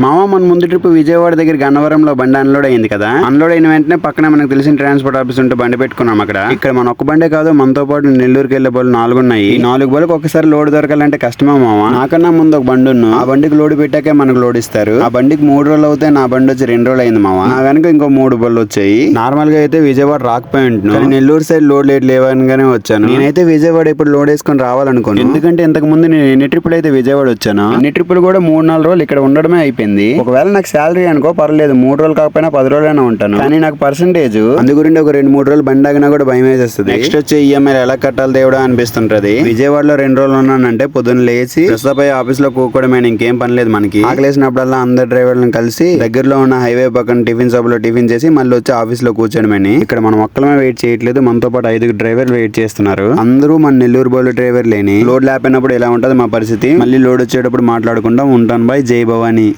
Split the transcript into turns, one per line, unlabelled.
మామ మన ముందు ట్రిప్ విజయవాడ దగ్గర గన్నవరంలో బండి అన్లోడ్ అయింది కదా. అన్లోడ్ అయిన వెంటనే పక్కన మనకు తెలిసిన ట్రాన్స్పోర్ట్ ఆఫీస్ ఉంటే బండి పెట్టుకున్నాం అక్కడ. ఇక్కడ మన ఒక్క బండే కాదు, మనతో పాటు నెల్లూరుకి వెళ్లే బళ్ళు 4 ఉన్నాయి. ఈ 4 బళ్ళకి ఒకసారి లోడ్ దొరకాలంటే కష్టమా మామ. నాకన్నా ముందు ఒక బండి ఉన్న ఆ బండికి లోడ్ పెట్టాకే మనకు లోడ్ ఇస్తారు. ఆ బండికి 3 రోజులు అవుతే నా బండి వచ్చి 2 రోజులు అయింది మామ. నా వెనక ఇంకో 3 బళ్ళు వచ్చాయి. నార్మల్ గా అయితే విజయవాడ రాకపోయి ఉంటున్నాను, నెల్లూరు సైడ్ లోడ్ లేట్ లేవనగానే వచ్చాను. నేనైతే విజయవాడ ఇప్పుడు లోడ్ వేసుకొని రావాలనుకోను. ఎందుకంటే ఇంతకు ముందు నేను ఎన్ని ట్రిప్పులు అయితే విజయవాడ వచ్చాను, అన్ని ట్రిప్పులు కూడా 3-4 రోజులు ఇక్కడ ఉండడమే అయిపోయింది. ఒకవేళ నాకు శాలరీ అనుకో పర్లేదు, 3 రోజులు కాకపోయినా 10 రోజులైనా ఉంటాను. కానీ నాకు పర్సెంటేజ్ అందు గురించి ఒక 2-3 రోజులు బండి ఆగినా కూడా భయం వేసేస్తుంది. నెక్స్ట్ వచ్చి ఈఎంఐ ఎలా కట్టాలి దేవుడా అనిపిస్తుంటది. విజయవాడలో 2 రోజులు ఉన్నానంటే పొద్దున్న లేచి ప్రస్తుతం ఆఫీస్ లో కూకోవడమే, ఇంకేం పని లేదు మనకి. ఆకలేసినప్పుడల్లా అందరు డ్రైవర్లను కలిసి దగ్గరలో ఉన్న హైవే పక్కన టిఫిన్ షాప్ లో టిఫిన్ చేసి మళ్ళీ వచ్చి ఆఫీస్ లో కూర్చోడమని. ఇక్కడ మనం ఒక్కలమే వెయిట్ చేయట్లేదు, మనతో పాటు 5 డ్రైవర్లు వెయిట్ చేస్తున్నారు. అందరూ మన నెల్లూరు బోలు డ్రైవర్ లేని. లోడ్ లేపినప్పుడు ఎలా ఉంటది మా పరిస్థితి, మళ్ళీ లోడ్ వచ్చేటప్పుడు మాట్లాడుకుంటాం. ఉంటాను బాయ్, జై భవాని.